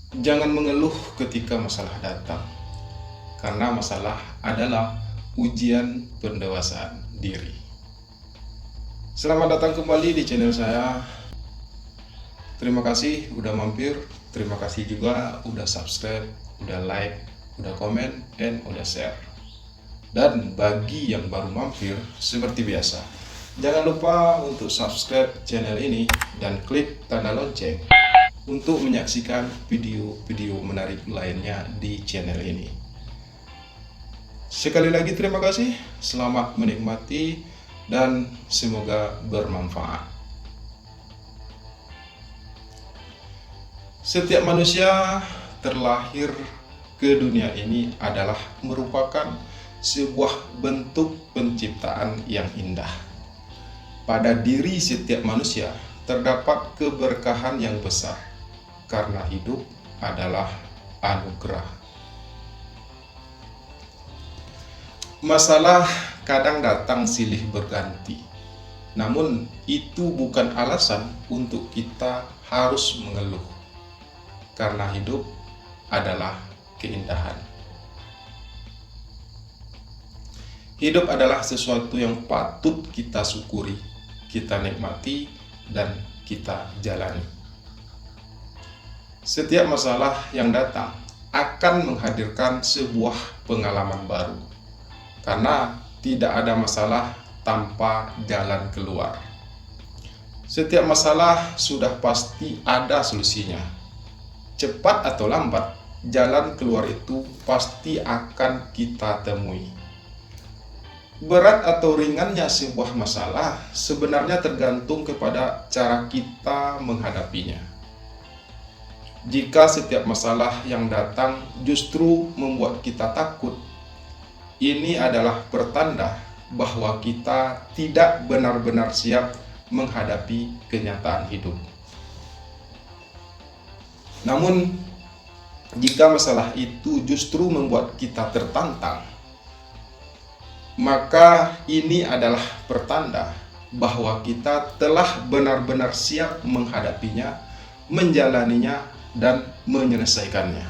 Jangan mengeluh ketika masalah datang, karena masalah adalah ujian pendewasaan diri. Selamat datang kembali di channel saya. Terima kasih udah mampir. Terima kasih juga udah subscribe, udah like, udah komen, dan udah share. Dan bagi yang baru mampir, seperti biasa, jangan lupa untuk subscribe channel ini dan klik tanda lonceng untuk menyaksikan video-video menarik lainnya di channel ini. Sekali lagi terima kasih, selamat menikmati, dan semoga bermanfaat. Setiap manusia terlahir ke dunia ini adalah merupakan sebuah bentuk penciptaan yang indah. Pada diri setiap manusia terdapat keberkahan yang besar, karena hidup adalah anugerah. Masalah kadang datang silih berganti, namun itu bukan alasan untuk kita harus mengeluh, karena hidup adalah keindahan. Hidup adalah sesuatu yang patut kita syukuri, kita nikmati, dan kita jalani. Setiap masalah yang datang akan menghadirkan sebuah pengalaman baru, karena tidak ada masalah tanpa jalan keluar. Setiap masalah sudah pasti ada solusinya. Cepat atau lambat, jalan keluar itu pasti akan kita temui. Berat atau ringannya sebuah masalah sebenarnya tergantung kepada cara kita menghadapinya. Jika setiap masalah yang datang justru membuat kita takut, ini adalah pertanda bahwa kita tidak benar-benar siap menghadapi kenyataan hidup. Namun, jika masalah itu justru membuat kita tertantang, maka ini adalah pertanda bahwa kita telah benar-benar siap menghadapinya, menjalaninya, dan menyelesaikannya.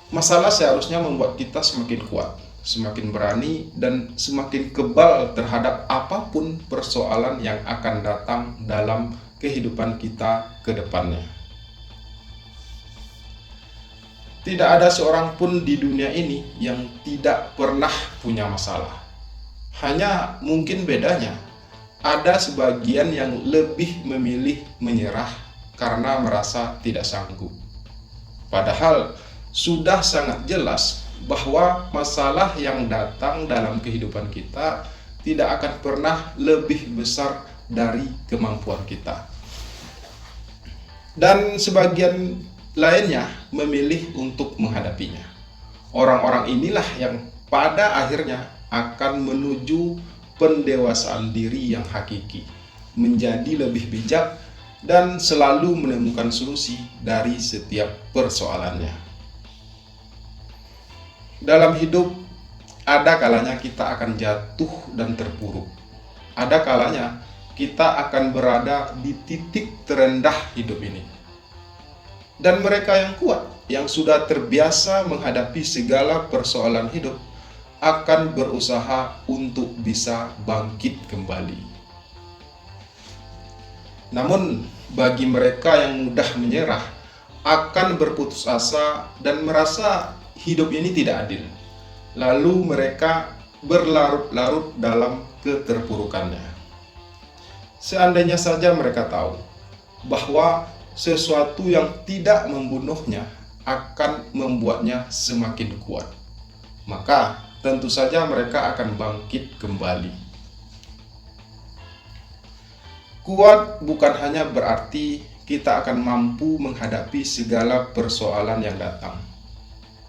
Masalah seharusnya membuat kita semakin kuat, semakin berani, dan semakin kebal terhadap apapun persoalan yang akan datang dalam kehidupan kita ke depannya. Tidak ada seorang pun di dunia ini yang tidak pernah punya masalah. Hanya mungkin bedanya, ada sebagian yang lebih memilih menyerah karena merasa tidak sanggup. Padahal sudah sangat jelas bahwa masalah yang datang dalam kehidupan kita tidak akan pernah lebih besar dari kemampuan kita. Dan sebagian lainnya memilih untuk menghadapinya. Orang-orang inilah yang pada akhirnya akan menuju pendewasaan diri yang hakiki, menjadi lebih bijak, dan selalu menemukan solusi dari setiap persoalannya. Dalam hidup, ada kalanya kita akan jatuh dan terpuruk. Ada kalanya kita akan berada di titik terendah hidup ini. Dan mereka yang kuat, yang sudah terbiasa menghadapi segala persoalan hidup, akan berusaha untuk bisa bangkit kembali. Namun, bagi mereka yang mudah menyerah, akan berputus asa dan merasa hidup ini tidak adil. Lalu mereka berlarut-larut dalam keterpurukannya. Seandainya saja mereka tahu bahwa sesuatu yang tidak membunuhnya akan membuatnya semakin kuat, maka tentu saja mereka akan bangkit kembali. Kuat bukan hanya berarti kita akan mampu menghadapi segala persoalan yang datang.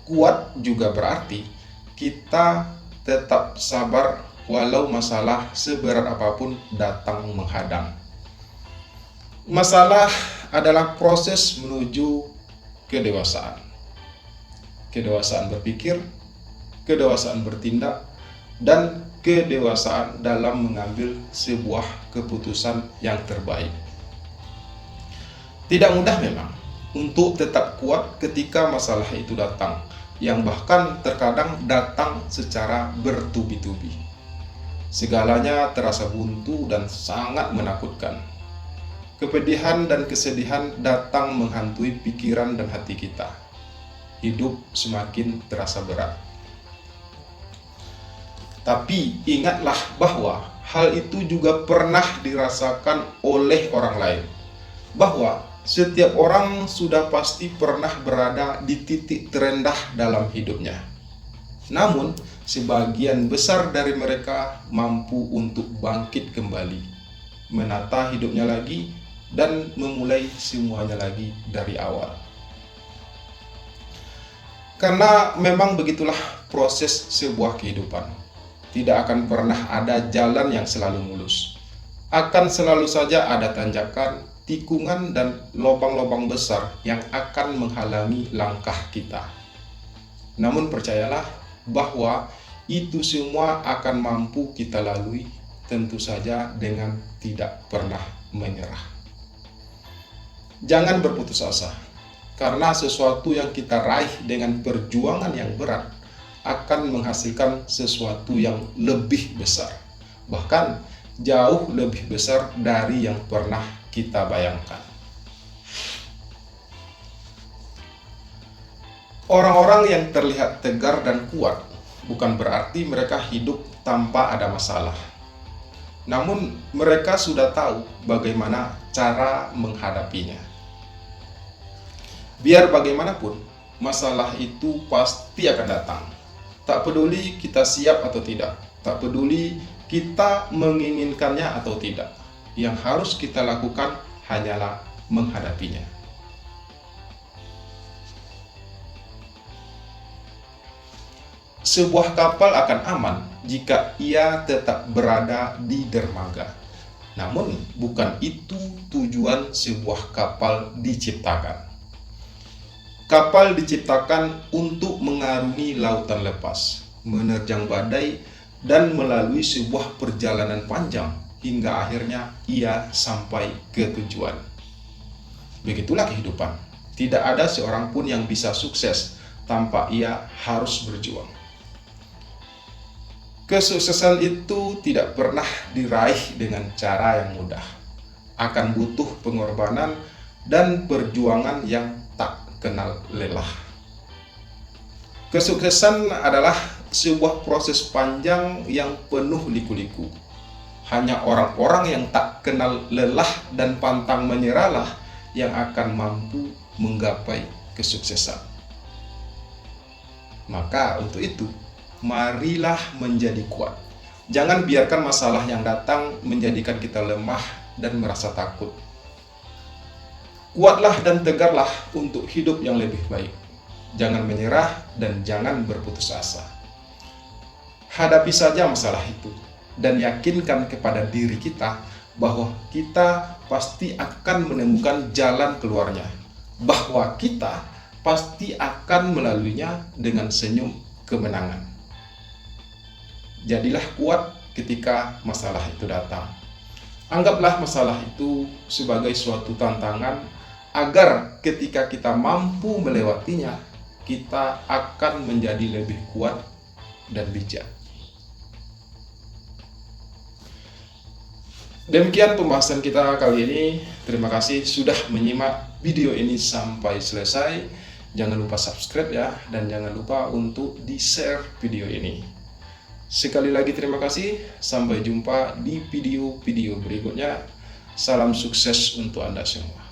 Kuat juga berarti kita tetap sabar walau masalah seberat apapun datang menghadang. Masalah adalah proses menuju kedewasaan. Kedewasaan berpikir, kedewasaan bertindak, dan kedewasaan dalam mengambil sebuah keputusan yang terbaik. Tidak mudah memang, untuk tetap kuat ketika masalah itu datang, yang bahkan terkadang datang secara bertubi-tubi. Segalanya terasa buntu dan sangat menakutkan. Kepedihan dan kesedihan datang menghantui pikiran dan hati kita. Hidup semakin terasa berat. Tapi ingatlah bahwa hal itu juga pernah dirasakan oleh orang lain. Bahwa setiap orang sudah pasti pernah berada di titik terendah dalam hidupnya. Namun, sebagian besar dari mereka mampu untuk bangkit kembali, menata hidupnya lagi, dan memulai semuanya lagi dari awal. Karena memang begitulah proses sebuah kehidupan. Tidak akan pernah ada jalan yang selalu mulus. Akan selalu saja ada tanjakan, tikungan, dan lubang-lubang besar yang akan menghalangi langkah kita. Namun percayalah bahwa itu semua akan mampu kita lalui, tentu saja dengan tidak pernah menyerah. Jangan berputus asa, karena sesuatu yang kita raih dengan perjuangan yang berat akan menghasilkan sesuatu yang lebih besar, bahkan jauh lebih besar dari yang pernah kita bayangkan. Orang-orang yang terlihat tegar dan kuat bukan berarti mereka hidup tanpa ada masalah. Namun mereka sudah tahu bagaimana cara menghadapinya. Biar bagaimanapun, masalah itu pasti akan datang. Tak peduli kita siap atau tidak, tak peduli kita menginginkannya atau tidak. Yang harus kita lakukan hanyalah menghadapinya. Sebuah kapal akan aman jika ia tetap berada di dermaga. Namun, bukan itu tujuan sebuah kapal diciptakan. Kapal diciptakan untuk mengarungi lautan lepas, menerjang badai, dan melalui sebuah perjalanan panjang hingga akhirnya ia sampai ke tujuan. Begitulah kehidupan. Tidak ada seorang pun yang bisa sukses tanpa ia harus berjuang. Kesuksesan itu tidak pernah diraih dengan cara yang mudah. Akan butuh pengorbanan dan perjuangan yang tak kenal lelah. Kesuksesan adalah sebuah proses panjang yang penuh liku-liku. Hanya orang-orang yang tak kenal lelah dan pantang menyerahlah yang akan mampu menggapai kesuksesan. Maka untuk itu, marilah menjadi kuat. Jangan biarkan masalah yang datang menjadikan kita lemah dan merasa takut. Kuatlah dan tegarlah untuk hidup yang lebih baik. Jangan menyerah dan jangan berputus asa. Hadapi saja masalah itu dan yakinkan kepada diri kita bahwa kita pasti akan menemukan jalan keluarnya. Bahwa kita pasti akan melaluinya dengan senyum kemenangan. Jadilah kuat ketika masalah itu datang. Anggaplah masalah itu sebagai suatu tantangan agar ketika kita mampu melewatinya, kita akan menjadi lebih kuat dan bijak. Demikian pembahasan kita kali ini. Terima kasih sudah menyimak video ini sampai selesai. Jangan lupa subscribe ya, dan jangan lupa untuk di-share video ini. Sekali lagi terima kasih. Sampai jumpa di video-video berikutnya. Salam sukses untuk Anda semua.